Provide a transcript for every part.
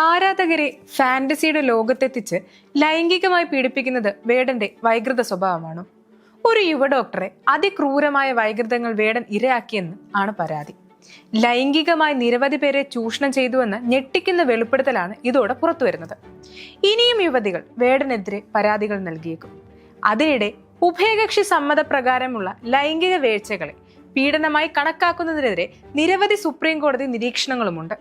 ആരാധകരെ ഫാന്റസിയുടെ ലോകത്തെത്തിച്ച് ലൈംഗികമായി പീഡിപ്പിക്കുന്നത് വേടന്റെ വൈകൃത സ്വഭാവമാണ്. ഒരു യുവ ഡോക്ടറെ അതിക്രൂരമായ വൈകൃതങ്ങൾ വേടൻ ഇരയാക്കിയെന്ന് ആണ് പരാതി. ലൈംഗികമായി നിരവധി പേരെ ചൂഷണം ചെയ്തുവെന്ന് ഞെട്ടിക്കുന്ന വെളിപ്പെടുത്തലാണ് ഇതോടെ പുറത്തുവരുന്നത്. ഇനിയും യുവതികൾ വേടനെതിരെ പരാതികൾ നൽകിയേക്കും. അതിനിടെ ഉഭയകക്ഷി സമ്മതപ്രകാരമുള്ള ലൈംഗിക വീഴ്ചകളെ പീഡനമായി കണക്കാക്കുന്നതിനെതിരെ നിരവധി സുപ്രീം കോടതി നിരീക്ഷണങ്ങളുമുണ്ട്.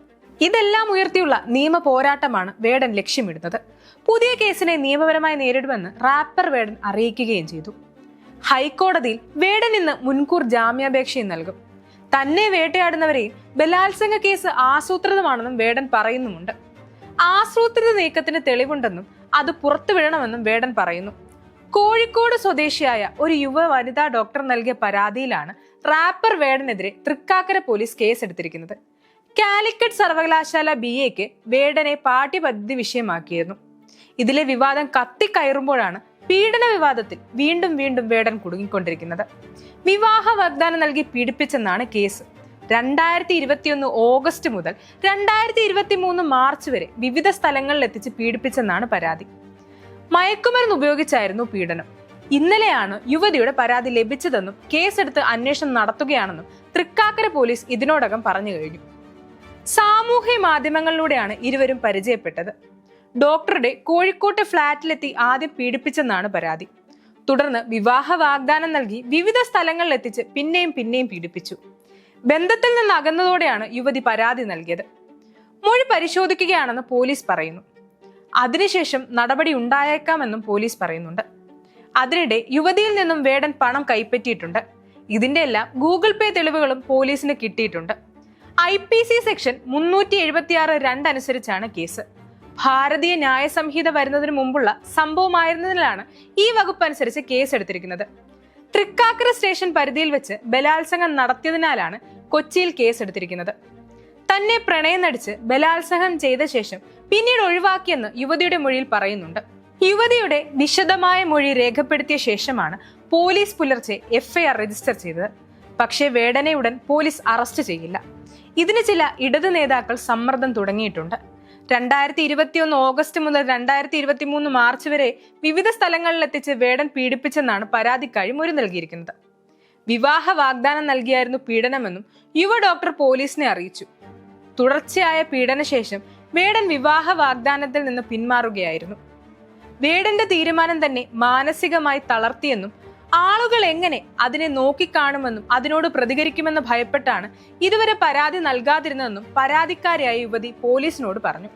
ഇതെല്ലാം ഉയർത്തിയുള്ള നിയമ പോരാട്ടമാണ് വേടൻ ലക്ഷ്യമിടുന്നത്. പുതിയ കേസിനെ നിയമപരമായി നേരിടുമെന്ന് റാപ്പർ വേടൻ അറിയിക്കുകയും ചെയ്തു. ഹൈക്കോടതിയിൽ വേടൻ ഇന്ന് മുൻകൂർ ജാമ്യാപേക്ഷയും നൽകും. തന്നെ വേട്ടയാടുന്നവരെയും ബലാത്സംഗ കേസ് ആസൂത്രിതമാണെന്നും വേടൻ പറയുന്നുമുണ്ട്. ആസൂത്രിത നീക്കത്തിന് തെളിവുണ്ടെന്നും അത് പുറത്തുവിടണമെന്നും വേടൻ പറയുന്നു. കോഴിക്കോട് സ്വദേശിയായ ഒരു യുവ വനിതാ ഡോക്ടർ നൽകിയ പരാതിയിലാണ് റാപ്പർ വേടനെതിരെ തൃക്കാക്കര പോലീസ് കേസെടുത്തിരിക്കുന്നത്. കാലിക്കറ്റ് സർവകലാശാല BAക്ക് വേടനെ പാഠ്യപദ്ധതി വിഷയമാക്കിയിരുന്നു. ഇതിലെ വിവാദം കത്തിക്കയറുമ്പോഴാണ് പീഡന വിവാദത്തിൽ വീണ്ടും വേടൻ കുടുങ്ങിക്കൊണ്ടിരിക്കുന്നത്. വിവാഹ വാഗ്ദാനം നൽകി പീഡിപ്പിച്ചെന്നാണ് കേസ്. 2021 ഓഗസ്റ്റ് മുതൽ 2023 മാർച്ച് വരെ വിവിധ സ്ഥലങ്ങളിൽ എത്തിച്ച് പീഡിപ്പിച്ചെന്നാണ് പരാതി. മയക്കുമരുന്ന് ഉപയോഗിച്ചായിരുന്നു പീഡനം. ഇന്നലെയാണ് യുവതിയുടെ പരാതി ലഭിച്ചതെന്നും കേസെടുത്ത് അന്വേഷണം നടത്തുകയാണെന്നും തൃക്കാക്കര പോലീസ് ഇതിനോടകം പറഞ്ഞു കഴിഞ്ഞു. സാമൂഹ്യ മാധ്യമങ്ങളിലൂടെയാണ് ഇരുവരും പരിചയപ്പെട്ടത്. ഡോക്ടറുടെ കോഴിക്കോട്ടെ ഫ്ളാറ്റിലെത്തി ആദ്യം പീഡിപ്പിച്ചെന്നാണ് പരാതി. തുടർന്ന് വിവാഹ വാഗ്ദാനം നൽകി വിവിധ സ്ഥലങ്ങളിൽ എത്തിച്ച് പിന്നെയും പീഡിപ്പിച്ചു. ബന്ധത്തിൽ നിന്ന് അകന്നതോടെയാണ് യുവതി പരാതി നൽകിയത്. മൊഴി പരിശോധിക്കുകയാണെന്ന് പോലീസ് പറയുന്നു. അതിനുശേഷം നടപടി ഉണ്ടായേക്കാമെന്നും പോലീസ് പറയുന്നുണ്ട്. അതിനിടെ യുവതിയിൽ നിന്നും വേടൻ പണം കൈപ്പറ്റിയിട്ടുണ്ട്. ഇതിന്റെ എല്ലാം ഗൂഗിൾ പേ തെളിവുകളും പോലീസിന് കിട്ടിയിട്ടുണ്ട്. IPC സെക്ഷൻ 376(2) അനുസരിച്ചാണ് കേസ്. ഭാരതീയ ന്യായ സംഹിത വരുന്നതിന് മുമ്പുള്ള സംഭവമായിരുന്നതിനാലാണ് ഈ വകുപ്പ് അനുസരിച്ച് കേസെടുത്തിരിക്കുന്നത്. തൃക്കാക്കര സ്റ്റേഷൻ പരിധിയിൽ വെച്ച് ബലാത്സംഗം നടത്തിയതിനാലാണ് കൊച്ചിയിൽ കേസെടുത്തിരിക്കുന്നത്. തന്നെ പ്രണയം നടിച്ച് ബലാത്സംഗം ചെയ്ത ശേഷം പിന്നീട് ഒഴിവാക്കിയെന്ന് യുവതിയുടെ മൊഴിയിൽ പറയുന്നുണ്ട്. യുവതിയുടെ വിശദമായ മൊഴി രേഖപ്പെടുത്തിയ ശേഷമാണ് പോലീസ് പുലർച്ചെ FIR രജിസ്റ്റർ ചെയ്തത്. പക്ഷേ വേടനെ ഉടൻ പോലീസ് അറസ്റ്റ് ചെയ്യില്ല. ഇതിന് ചില ഇടത് നേതാക്കൾ സമ്മർദ്ദം തുടങ്ങിയിട്ടുണ്ട്. 2021 ഓഗസ്റ്റ് മുതൽ 2023 മാർച്ച് വരെ വിവിധ സ്ഥലങ്ങളിൽ എത്തിച്ച് വേടൻ പീഡിപ്പിച്ചെന്നാണ് പരാതിക്കാരി മൊഴി നൽകിയിരിക്കുന്നത്. വിവാഹ വാഗ്ദാനം നൽകിയായിരുന്നു പീഡനമെന്നും യുവ ഡോക്ടർ പോലീസിനെ അറിയിച്ചു. തുടർച്ചയായ പീഡനശേഷം വേടൻ വിവാഹ വാഗ്ദാനത്തിൽ നിന്ന് പിന്മാറുകയായിരുന്നു. വേടന്റെ തീരുമാനം തന്നെ മാനസികമായി തളർത്തിയെന്നും ആളുകൾ എങ്ങനെ അതിനെ നോക്കിക്കാണുമെന്നും അതിനോട് പ്രതികരിക്കുമെന്ന് ഭയപ്പെട്ടാണ് ഇതുവരെ പരാതി നൽകാതിരുന്നതെന്നും പരാതിക്കാരിയായ യുവതി പോലീസിനോട് പറഞ്ഞു.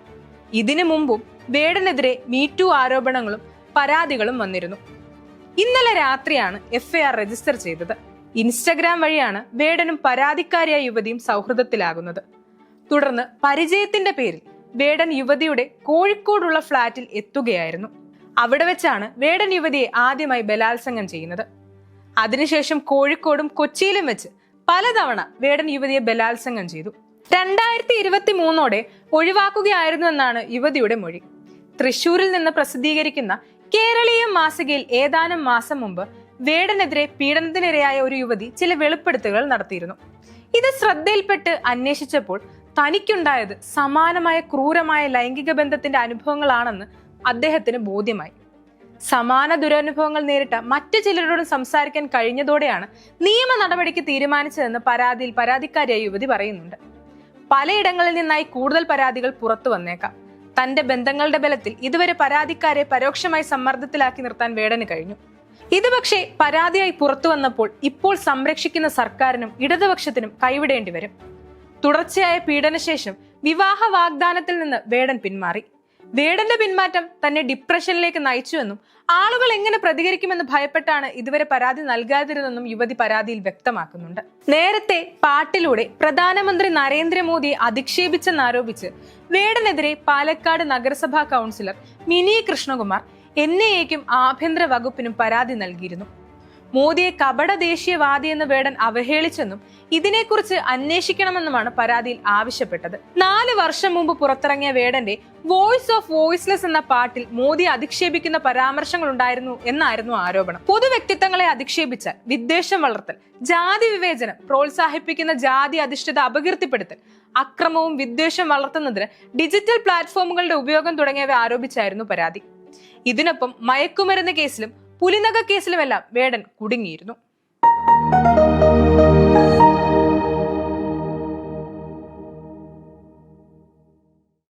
ഇതിനു മുമ്പും വേടനെതിരെ മീറ്റു ആരോപണങ്ങളും പരാതികളും വന്നിരുന്നു. ഇന്നലെ രാത്രിയാണ് FIR രജിസ്റ്റർ ചെയ്തത്. ഇൻസ്റ്റഗ്രാം വഴിയാണ് വേടനും പരാതിക്കാരിയായ യുവതിയും സൗഹൃദത്തിലാകുന്നത്. തുടർന്ന് പരിചയത്തിന്റെ പേരിൽ വേടൻ യുവതിയുടെ കോഴിക്കോടുള്ള ഫ്ളാറ്റിൽ എത്തുകയായിരുന്നു. അവിടെ വെച്ചാണ് വേടൻ യുവതിയെ ആദ്യമായി ബലാത്സംഗം ചെയ്യുന്നത്. അതിനുശേഷം കോഴിക്കോടും കൊച്ചിയിലും വെച്ച് പലതവണ വേടൻ യുവതിയെ ബലാത്സംഗം ചെയ്തു. 2023 ഒഴിവാക്കുകയായിരുന്നു എന്നാണ് യുവതിയുടെ മൊഴി. തൃശൂരിൽ നിന്ന് പ്രസിദ്ധീകരിക്കുന്ന കേരളീയ മാസികയിൽ ഏതാനും മാസം മുമ്പ് വേടനെതിരെ പീഡനത്തിനിരയായ ഒരു യുവതി ചില വെളിപ്പെടുത്തലുകൾ നടത്തിയിരുന്നു. ഇത് ശ്രദ്ധയിൽപ്പെട്ട് അന്വേഷിച്ചപ്പോൾ തനിക്കുണ്ടായത് സമാനമായ ക്രൂരമായ ലൈംഗിക ബന്ധത്തിന്റെ അനുഭവങ്ങളാണെന്ന് അദ്ദേഹത്തിന് ബോധ്യമായി. സമാന ദുരനുഭവങ്ങൾ നേരിട്ട മറ്റു ചിലരോടും സംസാരിക്കാൻ കഴിഞ്ഞതോടെയാണ് നിയമ നടപടിക്ക് തീരുമാനിച്ചതെന്ന് പരാതിയിൽ പരാതിക്കാരിയായ യുവതി പറയുന്നുണ്ട്. പലയിടങ്ങളിൽ നിന്നായി കൂടുതൽ പരാതികൾ പുറത്തു വന്നേക്കാം. തന്റെ ബന്ധങ്ങളുടെ ബലത്തിൽ ഇതുവരെ പരാതിക്കാരെ പരോക്ഷമായി സമ്മർദ്ദത്തിലാക്കി നിർത്താൻ വേടന് കഴിഞ്ഞു. ഇത് പക്ഷേ പരാതിയായി പുറത്തു വന്നപ്പോൾ ഇപ്പോൾ സംരക്ഷിക്കുന്ന സർക്കാരിനും ഇടതുപക്ഷത്തിനും കൈവിടേണ്ടി വരും. തുടർച്ചയായ പീഡനശേഷം വിവാഹ വാഗ്ദാനത്തിൽ നിന്ന് വേടൻ പിന്മാറി. വേടന്റെ പിന്മാറ്റം തന്നെ ഡിപ്രഷനിലേക്ക് നയിച്ചുവെന്നും ആളുകൾ എങ്ങനെ പ്രതികരിക്കുമെന്ന് ഭയപ്പെട്ടാണ് ഇതുവരെ പരാതി നൽകാതിരുന്നെന്നും യുവതി പരാതിയിൽ വ്യക്തമാക്കുന്നുണ്ട്. നേരത്തെ പാട്ടിലൂടെ പ്രധാനമന്ത്രി നരേന്ദ്രമോദിയെ അധിക്ഷേപിച്ചെന്നാരോപിച്ച് വേടനെതിരെ പാലക്കാട് നഗരസഭാ കൗൺസിലർ മിനി കൃഷ്ണകുമാർ NIAക്കും ആഭ്യന്തര വകുപ്പിനും പരാതി നൽകിയിരുന്നു. മോദിയെ കപട ദേശീയവാദി എന്ന് വേടൻ അവഹേളിച്ചെന്നും ഇതിനെക്കുറിച്ച് അന്വേഷിക്കണമെന്നുമാണ് പരാതിയിൽ ആവശ്യപ്പെട്ടത്. 4 വർഷം മുമ്പ് പുറത്തിറങ്ങിയ വേടന്റെ വോയിസ് ഓഫ് വോയിസ്ലെസ് എന്ന പാട്ടിൽ മോദിയെ അധിക്ഷേപിക്കുന്ന പരാമർശങ്ങൾ ഉണ്ടായിരുന്നു എന്നായിരുന്നു ആരോപണം. പൊതുവ്യക്തിത്വങ്ങളെ അധിക്ഷേപിച്ചാൽ വിദ്വേഷം വളർത്തൽ, ജാതി വിവേചനം പ്രോത്സാഹിപ്പിക്കുന്ന ജാതി അധിഷ്ഠിത അപകീർത്തിപ്പെടുത്തൽ, അക്രമവും വിദ്വേഷം വളർത്തുന്നതിന് ഡിജിറ്റൽ പ്ലാറ്റ്ഫോമുകളുടെ ഉപയോഗം തുടങ്ങിയവ ആരോപിച്ചായിരുന്നു പരാതി. ഇതിനൊപ്പം മയക്കുമരുന്ന് കേസിലും പുലിനഖ കേസിലുമെല്ലാം വേടൻ കുടുങ്ങിയിരുന്നു.